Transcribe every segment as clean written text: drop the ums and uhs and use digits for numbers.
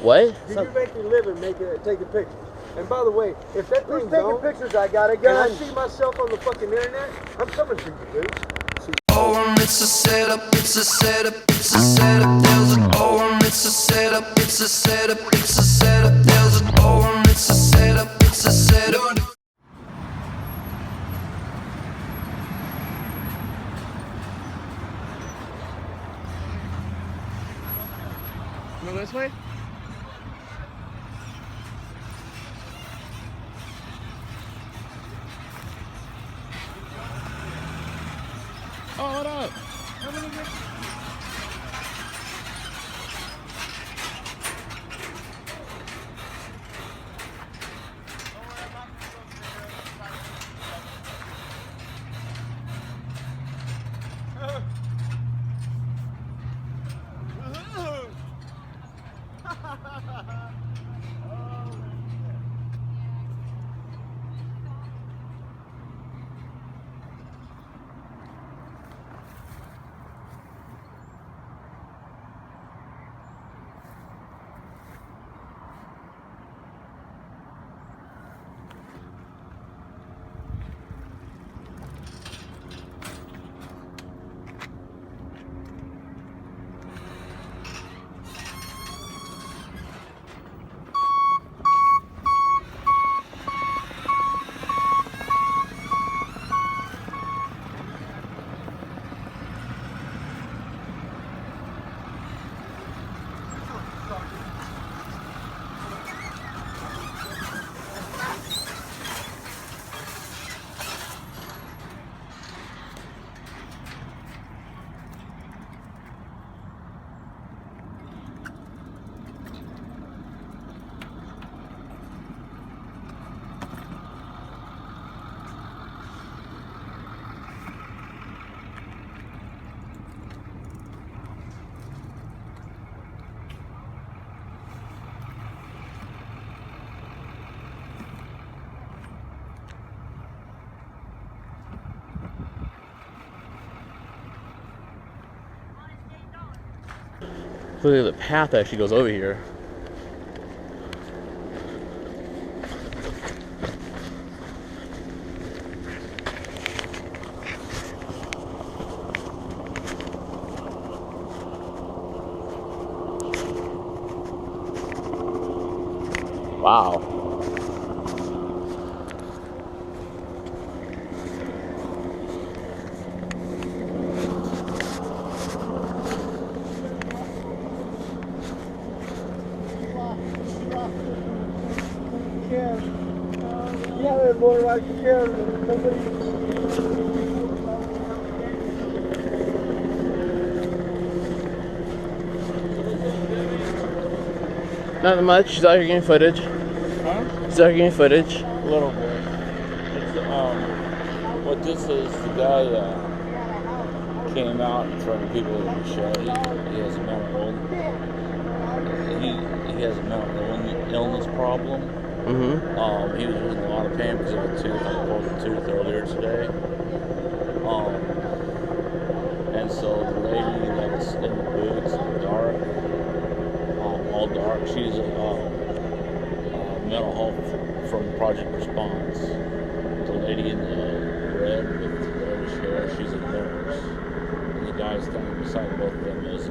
What? Do you make your living taking pictures? And by the way, if that thing's taking pictures, I got a gun. And I see myself on the fucking internet, I'm coming for you, dude. Oh, it's a setup, it's a setup, it's a setup. There's an oh, it's a setup, it's a setup, it's a setup. There's an oh, it's a setup, it's a setup. Go this way? Oh, what up? Look at the path that actually goes over here. Wow. Yeah, more like you can. Not much. She's out here getting footage. Huh? She's out here getting footage. A little bit. It's, what this is, the guy came out in front of people with a machete. He has a mental illness. He has a mental illness problem. Mm-hmm. He was in a lot of pain because of a tooth. I pulled a tooth earlier today. And so the lady that was in the boots in the dark, all dark, she's mental health from Project Response. The lady in the red with the reddish hair, she's a nurse. And the guy standing beside both of them is a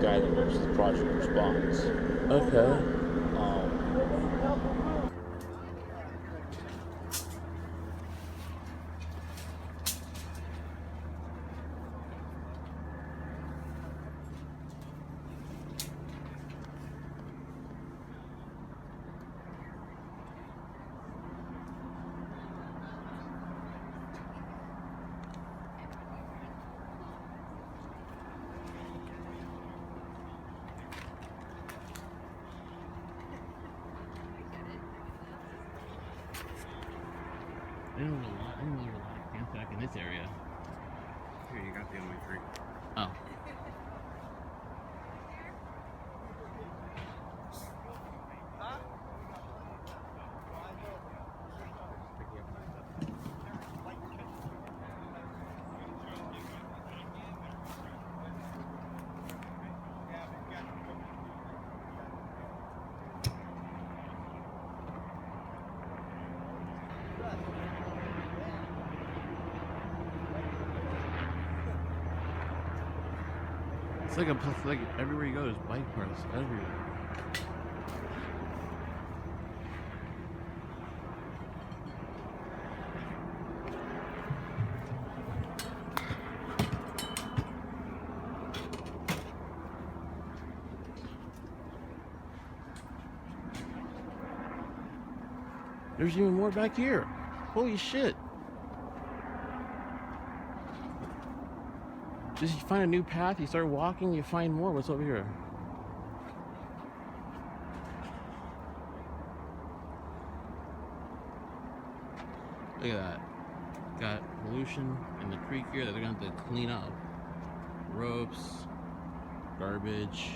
guy that works with Project Response. Okay. I didn't really like camp back in this area. Here, you got the only 3. Oh. It's like like everywhere you go, there's bike parks everywhere. There's even more back here. Holy shit. Just you find a new path, you start walking, you find more. What's over here? Look at that. Got pollution in the creek here that they're going to have to clean up. Ropes, garbage.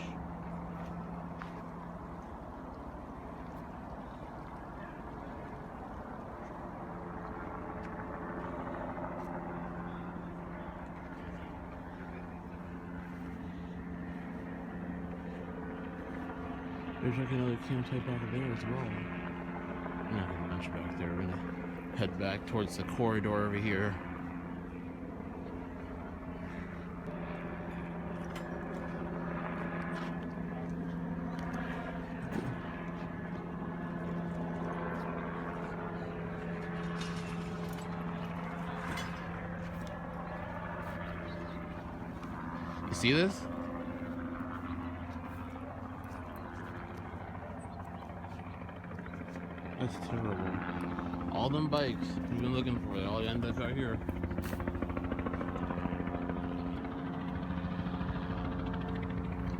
There's like another campsite back there as well. I'm not gonna venture back there. We're gonna head back towards the corridor over here. You see this? That's terrible. All them bikes we've been looking for, they all end up out here.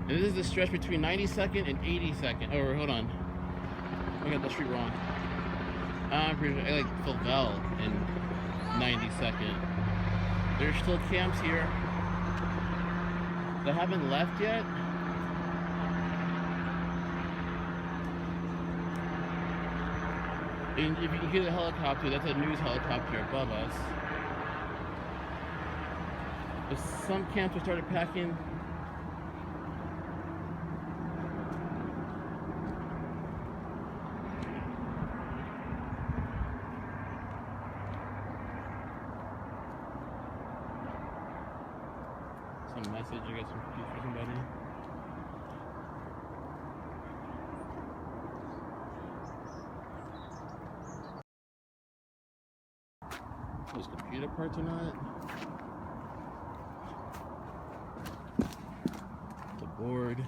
And this is the stretch between 92nd and 82nd. Oh, hold on. I got the street wrong. I'm pretty sure I like Fecal and 92nd. There's still camps here that haven't left yet. And if you can hear the helicopter, that's a news helicopter above us. But some camps have started packing. Some message, I guess, from somebody. Those computer parts or not. The board.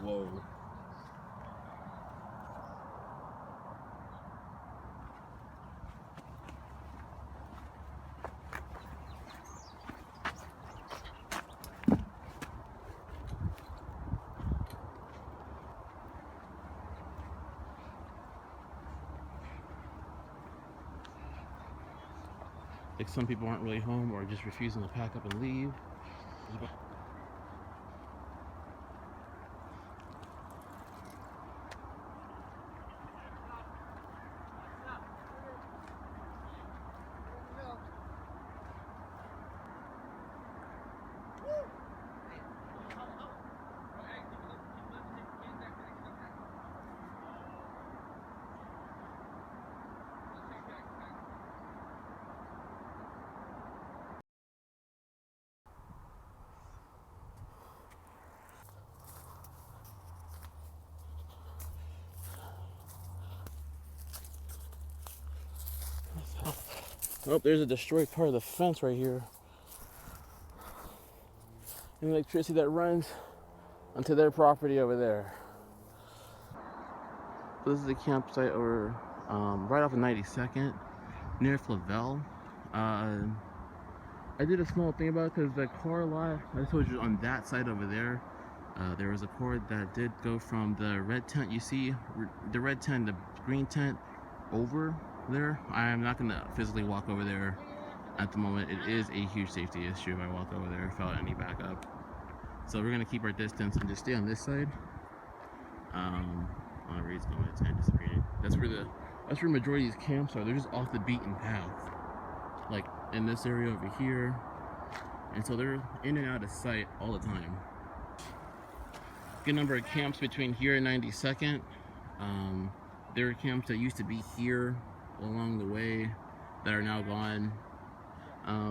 Whoa. Like some people aren't really home or just refusing to pack up and leave. Oh, there's a destroyed part of the fence right here. And electricity that runs onto their property over there. So this is the campsite over right off of 92nd, near Fecal. I did a small thing about it because the car lot, I told you on that side over there, there was a cord that did go from the red tent you see, the red tent, the green tent, over there. I am not going to physically walk over there at the moment. It is a huge safety issue if I walk over there without any backup. So we're going to keep our distance and just stay on this side. Oh, Reed's going. It's anticipating. That's where the majority of these camps are. They're just off the beaten path, like in this area over here, and so they're in and out of sight all the time. Good number of camps between here and 92nd. There are camps that used to be here along the way that are now gone.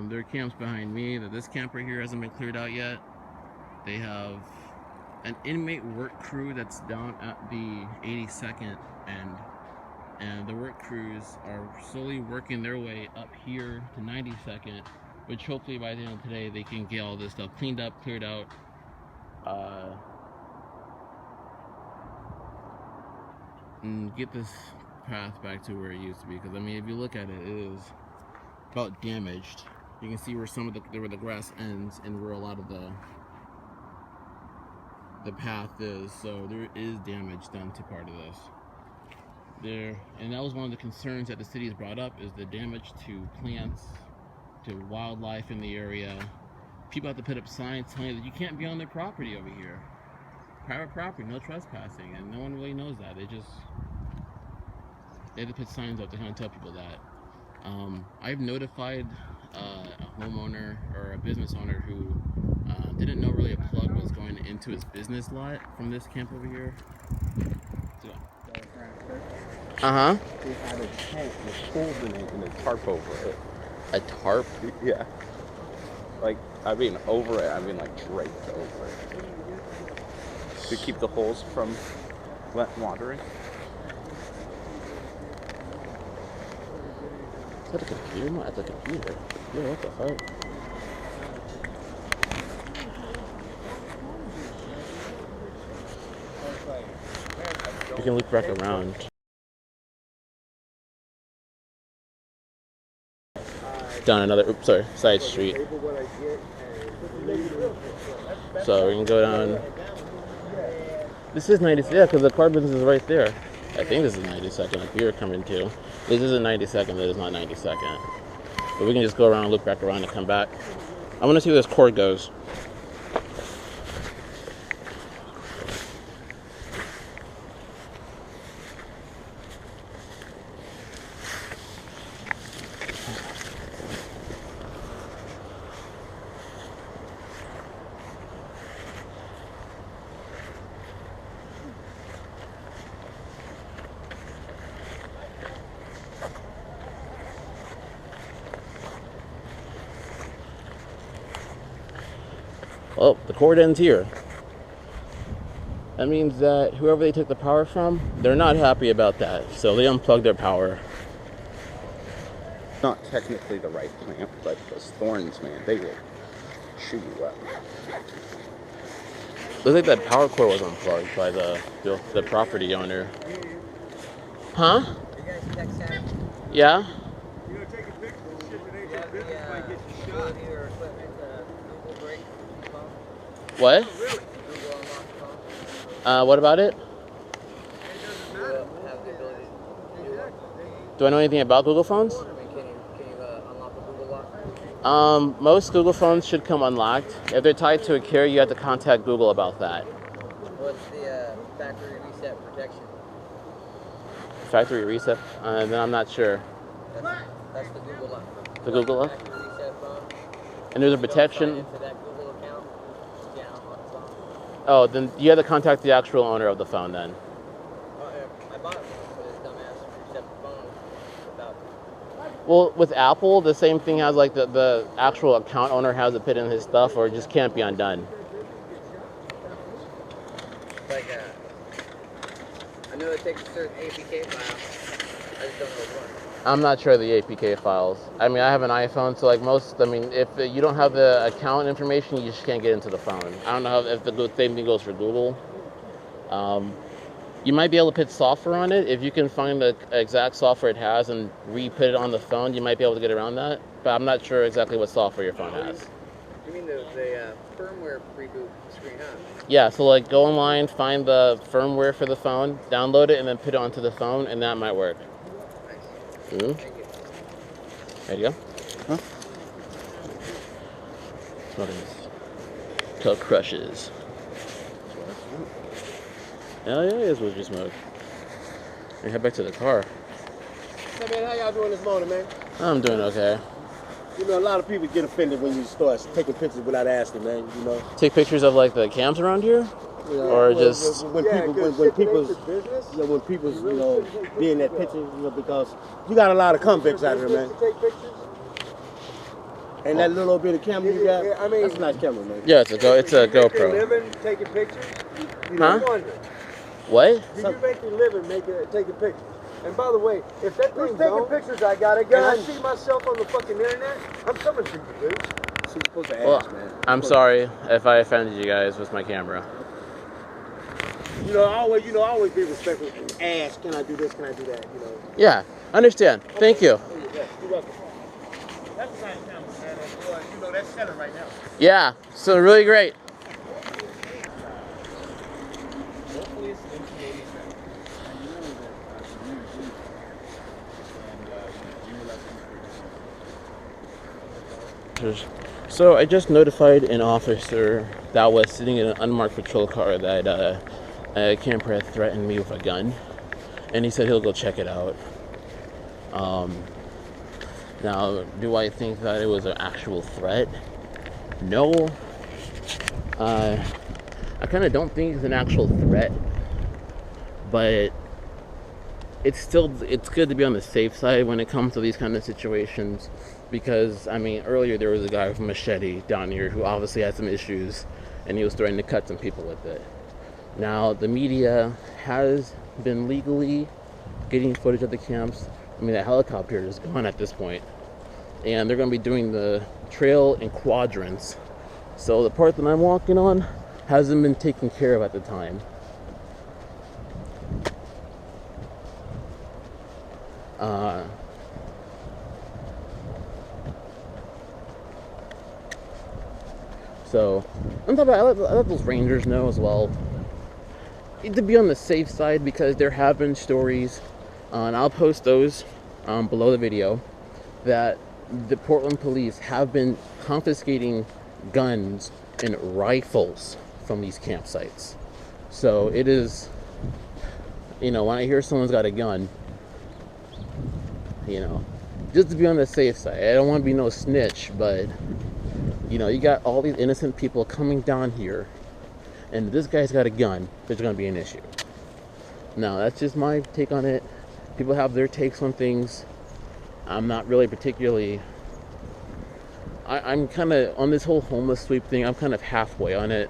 There are camps behind me. That this camp right here hasn't been cleared out yet. They have an inmate work crew that's down at the 82nd end, and the work crews are slowly working their way up here to 92nd, which hopefully by the end of today they can get all this stuff cleaned up, cleared out, and get this path back to where it used to be. Because I mean, if you look at it, it is about damaged. You can see where where the grass ends and where a lot of the path is, so there is damage done to part of this there. And that was one of the concerns that the city has brought up, is the damage to plants, to wildlife in the area. People have to put up signs telling you that you can't be on their property over here. Private property, no trespassing, and no one really knows that. They have to put signs up to kind of tell people that. I've notified a homeowner or a business owner who didn't know really a plug was going into his business lot from this camp over here. So, Uh-huh. He had a tent with holes in it and a tarp over it. a tarp? Yeah. Like, I mean over it, I mean like draped over it. To keep the holes from watering. Is that a computer? No, that's a computer. Yeah, what the fuck? You can look back around. Down another, side street. So we can go down. This is 90, yeah, because the car business is right there. I think this is 92nd, like we were coming to. This isn't 92nd, that is not 92nd. But we can just go around, look back around, and come back. I want to see where this cord goes. Oh, the cord ends here. That means that whoever they took the power from, they're not happy about that. So they unplugged their power. Not technically the right plant, but those thorns, man, they will chew you up. Looks like that power cord was unplugged by the property owner. Huh? You guys text him? Yeah? You know, take a picture and ship it into Yeah, business might get you shot. your equipment, Google break phone? What? Google unlock phone? What about it? Have the ability to do it? Do I know anything about Google phones? I mean, can you unlock a Google lock? Most Google phones should come unlocked. If they're tied to a carrier, you have to contact Google about that. What's the factory reset protection? Factory reset? Then I'm not sure. That's the Google lock. The Google lock? Factory reset phone. And there's a Sign protection. into that Google account. Yeah, unlock the phone. Oh, then you have to contact the actual owner of the phone then. I bought one for this dumbass to reset the phone without. Well, with Apple, the same thing has like the actual account owner has to put in his stuff or it just can't be undone. Like, I know it takes a certain APK file. I just don't know which one. I'm not sure of the APK files. I mean, I have an iPhone, so like if you don't have the account information, you just can't get into the phone. I don't know if the same thing goes for Google. You might be able to put software on it. If you can find the exact software it has and re-put it on the phone, you might be able to get around that. But I'm not sure exactly what software your phone has. You mean the firmware reboot screen, huh? Yeah, so like go online, find the firmware for the phone, download it, and then put it onto the phone, and that might work. Nice. Ooh. Thank you. There you go. Huh? Smoking this. Called Crushes. Hell yeah, it is what you smoke. and head back to the car. Hey man, how y'all doing this morning, man? I'm doing okay. You know, a lot of people get offended when you start taking pictures without asking, man. You know. Take pictures of like the camps around here, or just when people's be in that picture, you know, because you got a lot of convicts out here, man. And that little bit of camera you got, I mean, that's a nice camera, man. yeah, it's a GoPro. Living taking pictures. Huh? What? Did you make your living taking pictures? And by the way, if that thing's taking pictures, I got a gun. And I see myself on the fucking internet, I'm coming for you, dude. So you're supposed to ask, man. I'm sorry if I offended you guys with my camera. You know, always be respectful. Ask, can I do this? Can I do that? You know. Yeah, understand. Thank you. Yes, you're welcome. That's a nice camera, man. You know, that's center right now. Yeah, so really great. So I just notified an officer that was sitting in an unmarked patrol car that a camper had threatened me with a gun, and he said he'll go check it out. Now, do I think that it was an actual threat? No. I kind of don't think it's an actual threat, but it's good to be on the safe side when it comes to these kind of situations, because I mean, earlier there was a guy with a machete down here who obviously had some issues, and he was threatening to cut some people with it. Now, the media has been legally getting footage of the camps. I mean, the helicopter is gone at this point, and they're going to be doing the trail in quadrants. So the part that I'm walking on hasn't been taken care of at the time. So on top of that, I let those rangers know as well to be on the safe side, because there have been stories, and I'll post those below the video, that the Portland police have been confiscating guns and rifles from these campsites. So it is, you know, when I hear someone's got a gun, you know, just to be on the safe side. I don't want to be no snitch, but you know, you got all these innocent people coming down here, and if this guy's got a gun, there's going to be an issue. Now, that's just my take on it. People have their takes on things. I'm not really particularly... I'm kind of, on this whole homeless sweep thing, I'm kind of halfway on it.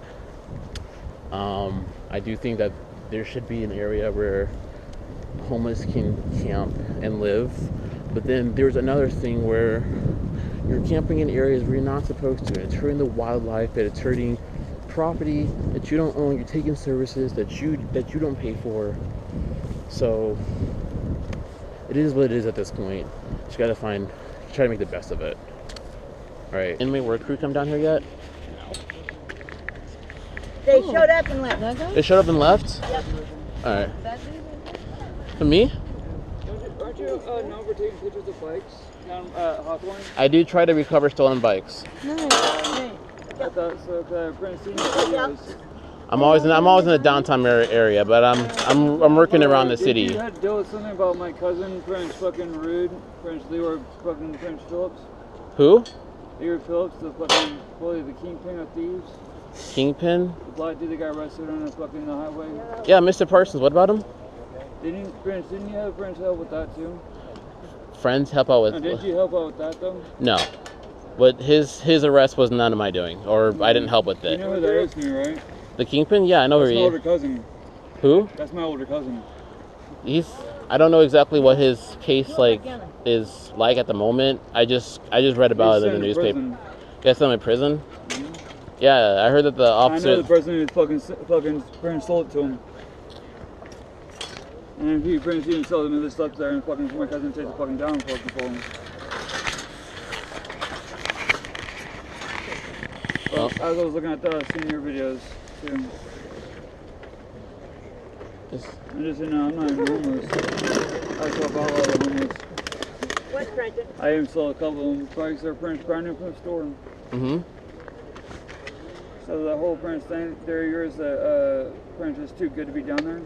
I do think that there should be an area where homeless can camp and live. But then there's another thing where you're camping in areas where you're not supposed to. It's hurting the wildlife, that it's hurting property that you don't own. You're taking services that you don't pay for. So it is what it is at this point. Just gotta try to make the best of it. All right, inmate work crew come down here yet? They showed up and left. They showed up and left? Yep. All right. For me? Aren't you known for taking pictures of bikes down Hawthorne? I do try to recover stolen bikes. No. I thought so. The Prince videos. I'm always in the downtown area, but I'm working around the city. You had to deal with something about my cousin, Prince fucking Rude, Prince Leroy, fucking Prince Phillips. Who? Leroy Phillips, the fucking bully, the kingpin of thieves. Kingpin? The black dude that got arrested on the fucking highway. Yeah, Mr. Parsons. What about him? Didn't you have friends help with that too? Friends help out with. Did you help out with that though? No, but his arrest was none of my doing, or I didn't help with it. You know who that is to me, right? The Kingpin? Yeah, I know who he is. That's my older cousin. Who? That's my older cousin. I don't know exactly what his case is like at the moment. I just read about it in the newspaper. You guys still in prison? Mm-hmm. Yeah, I heard that the officer. I know the person who fucking Prince sold it to him. And if Prince didn't sell him, he just slept there and fucking my cousin takes the fucking down and fucking for him. Well, as I was looking at seeing your videos too. I'm just, I'm not even homeless. I help out a lot of homeless. What's Brenton? I even sold a couple of them bikes that are Prince brand new from the store. Mm-hmm. So the whole Prince thing, there yours that Prince is too good to be down there.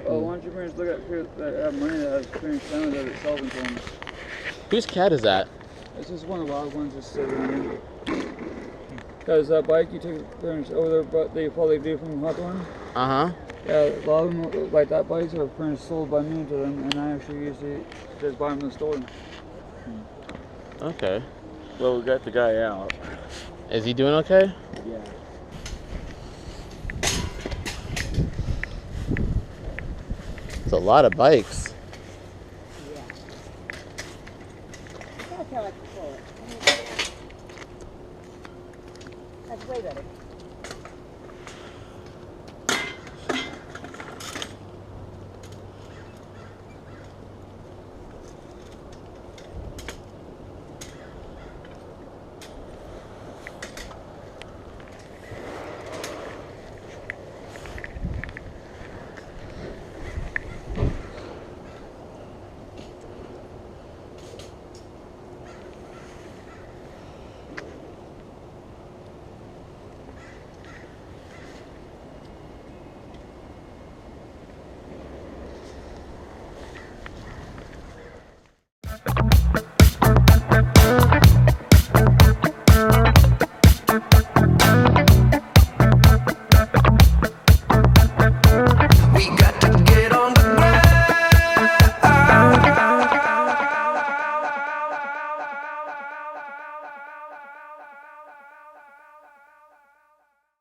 Oh, why don't you parents look at here that money that has finished down that it's selling for them? Whose cat is that? It's just one of the wild ones just sitting there. Because that bike you took parents over there, but they probably do from Hawthorne. Uh-huh. Yeah, a lot of them, like that bikes are parents sold by me to them, and I actually usually just buy them in the store. Okay. Well, we got the guy out. Is he doing okay? Yeah. It's a lot of bikes. Yeah. I gotta tell it to pull it. That's way better.